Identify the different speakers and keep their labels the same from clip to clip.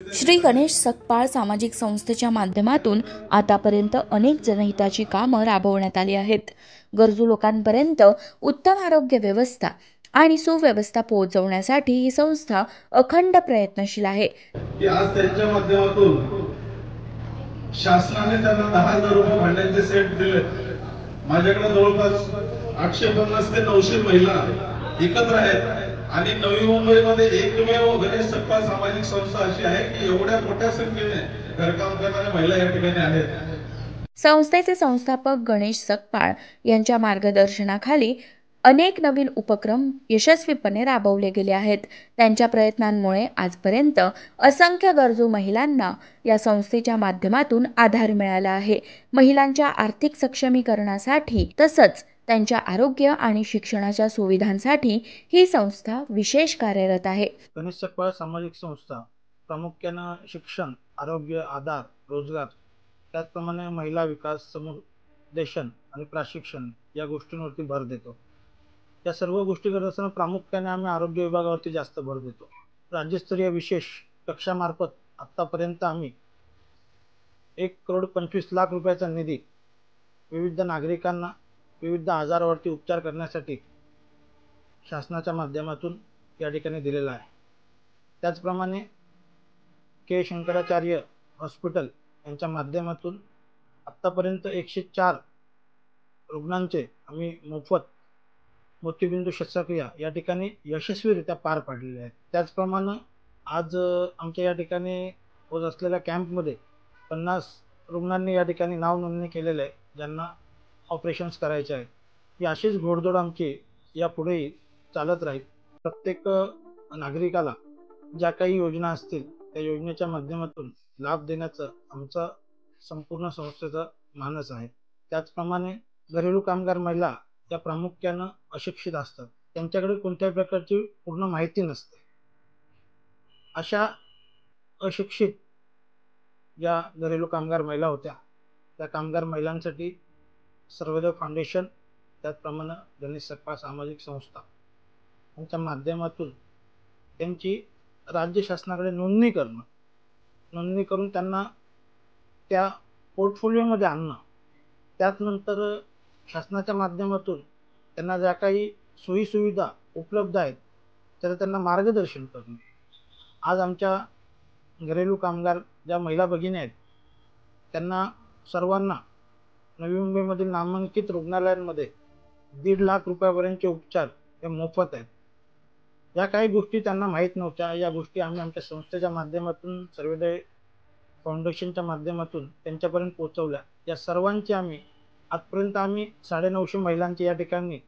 Speaker 1: श्री गणेश सकपाळ सामाजिक संस्थेच्या माध्यमातून आतापर्यंत अनेक जनहिताची कामं राबवण्यात आली आहेत। गरजू लोकांपर्यंत उत्तम आरोग्य व्यवस्था आणि सुव्यवस्था पोहोचवण्यासाठी ही संस्था अखंड प्रयत्नशील आहे।
Speaker 2: आज त्यांच्या माध्यमातून शासनाने त्यांना 10,000 रुपये भांड्यांचे सेट दिले। माझ्याकडे जवळपास 850 ते 900 महिला एकत्र आहेत आणि नवी मुंबईमध्ये एकमेव गणेश सकपाळ सामाजिक संस्था अशी आहे की एवढ्या मोठ्या संख्येने घरकाम करणाऱ्या महिला या ठिकाणी आहेत।
Speaker 1: संस्थेचे संस्थापक गणेश सकपाळ यांच्या मार्गदर्शनाखाली अनेक नवीन उपक्रम यशस्वीपणे राबवले गेले आहेत। त्यांच्या प्रयत्नांमुळे आजपर्यंत असंख्य गरजू महिलांना या संस्थेच्या माध्यमातून आधार मिळाला आहे। महिलांच्या आर्थिक सक्षमीकरणासाठी तसंच त्यांच्या आरोग्य आणि शिक्षणाच्या सुविधांसाठी ही संस्था विशेष कार्यरत आहे।
Speaker 3: गणेश सकपाळ सामाजिक संस्था प्रामुख्याने शिक्षण, आरोग्य, आधार, रोजगार, त्याचप्रमाणे महिला विकास, समुपदेशन आणि प्रशिक्षण या गोष्टींवरती भर देतो। या सर्व गोष्टी करत असताना प्रामुख्याने आम्ही आरोग्य विभागावरती जास्त भर देतो। राज्यस्तरीय विशेष कक्षामार्फत आतापर्यंत आम्ही 1,25,00,000 रुपयाचा निधी विविध नागरिकांना विविध आजारावरती उपचार करण्यासाठी शासनाच्या माध्यमातून या ठिकाणी दिलेला आहे। त्याचप्रमाणे के शंकराचार्य हॉस्पिटल यांच्या माध्यमातून आतापर्यंत 104 रुग्णांचे आम्ही मोफत मोतीबिंदू शस्त्रक्रिया या ठिकाणी यशस्वीरित्या पार पाडलेल्या आहेत। त्याचप्रमाणे आज आमच्या या ठिकाणी होत असलेल्या कॅम्पमध्ये 50 रुग्णांनी या ठिकाणी नाव नोंदणी केलेले आहे, ज्यांना ऑपरेशन्स करायचे आहेत। ही अशीच घोडदौड आमची यापुढेही चालत राहील। प्रत्येक नागरिकाला ज्या काही योजना असतील त्या योजनेच्या माध्यमातून लाभ देण्याचं आमचा संपूर्ण संस्थेचा मानस आहे। त्याचप्रमाणे घरेलू कामगार महिला या प्रामुख्याने अशिक्षित असतात, त्यांच्याकडे कोणत्याही प्रकारची पूर्ण माहिती नसते। अशा अशिक्षित ज्या घरेलू कामगार महिला होत्या त्या कामगार महिलांसाठी सर्वोदय फाउंडेशन, त्याचप्रमाणे गणेश सकपाळ सामाजिक संस्था यांच्या माध्यमातून त्यांची राज्य शासनाकडे नोंदणी करून त्यांना त्या पोर्टफोलिओमध्ये आणणं, त्यानंतर शासनाच्या माध्यमातून त्यांना ज्या काही सोयीसुविधा उपलब्ध आहेत त्याचं त्यांना मार्गदर्शन करणं। आज आमच्या घरेलू कामगार ज्या महिला भगिनी आहेत त्यांना सर्वांना नवी मुंबईमधील नामांकित रुग्णालयांमध्ये 1.5 लाख रुपयापर्यंतचे उपचार हे मोफत आहेत। या काही गोष्टी त्यांना माहीत नव्हत्या, या गोष्टी आम्ही आमच्या संस्थेच्या माध्यमातून सर्वोदय फाउंडेशनच्या माध्यमातून त्यांच्यापर्यंत पोहोचवल्या। या सर्वांची आजपर्यंत आम्ही 950 महिलांची या ठिकाणी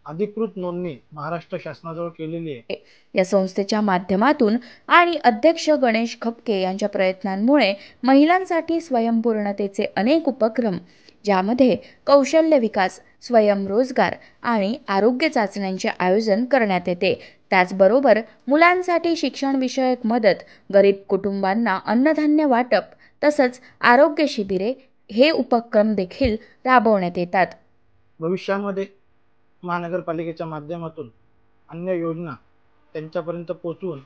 Speaker 3: अधिकृत नोंदणी महाराष्ट्र शासनाजवळ केलेली आहे।
Speaker 1: या संस्थेच्या माध्यमातून आणि अध्यक्ष गणेश खपके यांच्या प्रयत्नांमुळे महिलांसाठी स्वयंपूर्णतेचे अनेक उपक्रम, ज्यामध्ये कौशल्य विकास, स्वयंरोजगार आणि आरोग्य चाचण्यांचे आयोजन करण्यात येते। त्याचबरोबर मुलांसाठी शिक्षणविषयक मदत, गरीब कुटुंबांना अन्नधान्य वाटप तसंच आरोग्य शिबिरे हे उपक्रम देखील राबवण्यात येतात।
Speaker 3: भविष्यामध्ये महानगरपालिकेच्या माध्यमातून अन्य योजना त्यांच्यापर्यंत पोहोचवून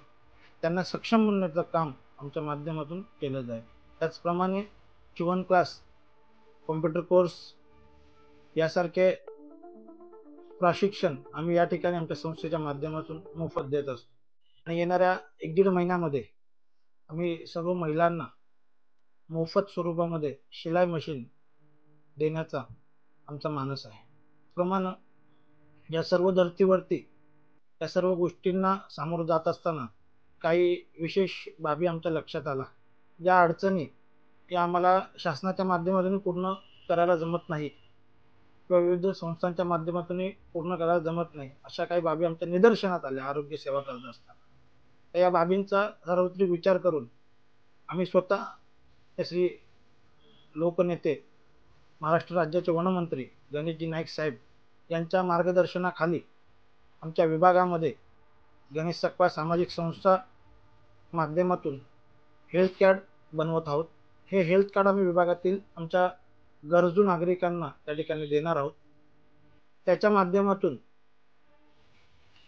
Speaker 3: त्यांना सक्षम बनवण्याचं काम आमच्या माध्यमातून केलं जाईल। त्याचप्रमाणे शिवण क्लास, कॉम्प्युटर कोर्स यासारखे प्रशिक्षण आम्ही या ठिकाणी आमच्या संस्थेच्या माध्यमातून मोफत देत असतो आणि येणाऱ्या 1-1.5 महिन्यामध्ये आम्ही सर्व महिलांना मोफत स्वरूपामध्ये शिलाई मशीन देण्याचा आमचा मानस आहे। प्रमाणे या सर्व धर्तीवरती या सर्व गोष्टींना सामोरं जात असताना काही विशेष बाबी आमच्या लक्षात आला। ज्या अडचणी या आम्हाला शासनाच्या माध्यमातून पूर्ण करायला जमत नाही किंवा विविध संस्थांच्या माध्यमातून पूर्ण करायला जमत नाही, अशा काही बाबी आमच्या निदर्शनात आल्या आरोग्य सेवा करत असताना। तर या बाबींचा सार्वत्रिक विचार करून आम्ही स्वतः श्री लोकनेते महाराष्ट्र राज्याचे वनमंत्री गणेशजी नाईक साहेब यांच्या मार्गदर्शनाखाली आमच्या विभागामध्ये गणेश सकपाळ सामाजिक संस्था माध्यमातून हेल्थ कार्ड बनवत आहोत। हे हेल्थ कार्ड आम्ही विभागातील आमच्या गरजू नागरिकांना त्या ठिकाणी देणार आहोत। त्याच्या माध्यमातून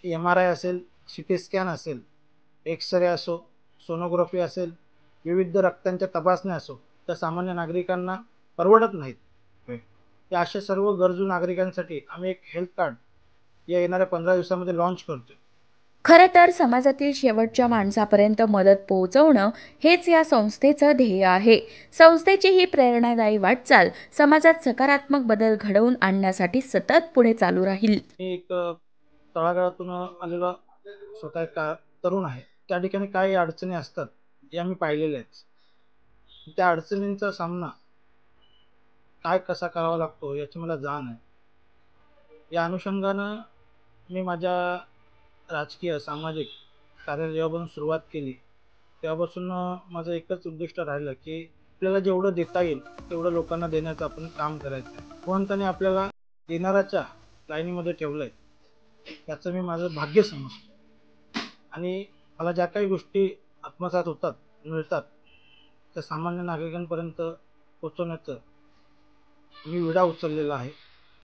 Speaker 3: MRI असेल, CT स्कॅन असेल, एक्सरे असो, सोनोग्राफी असेल, विविध रक्तांच्या तपासण्या असो त्या सामान्य नागरिकांना परवडत नाहीत. या अशा सर्व गरजू नागरिकांसाठी आम्ही एक हेल्थ कार्ड या येणाऱ्या 15 दिवसामध्ये लॉन्च करतो.
Speaker 1: खरं तर समाजातील शेवटच्या माणसापर्यंत मदत पोहोचवणं हेच या संस्थेचं ध्येय आहे. संस्थेची ही प्रेरणादायी वाटचाल समाजात सकारात्मक बदल घडवून आणण्यासाठी सतत पुढे चालू राहील.
Speaker 3: मी एक तळागाळातून आलेला स्वतः एक तरुण आहे. त्या ठिकाणी काही अडचणी असतात या मी पाहिलेल्या आहेत. त्या अडचणींचा सामना काय कसा करावा लागतो याची मला जाण आहे. या अनुषंगानं मी माझ्या राजकीय सामाजिक कार्याला जेव्हापासून सुरुवात केली तेव्हापासून माझं एकच उद्दिष्ट राहिलं की आपल्याला जेवढं देता येईल तेवढं लोकांना देण्याचं आपण काम करायचं आहे. भगवंताने आपल्याला देणाऱ्याच्या लाईनीमध्ये ठेवलं आहे याचं मी माझं भाग्य समजतो. आणि मला ज्या काही गोष्टी आत्मसात होतात मिळतात त्या सामान्य नागरिकांपर्यंत पोचवण्याचं मी विडा उचललेला आहे.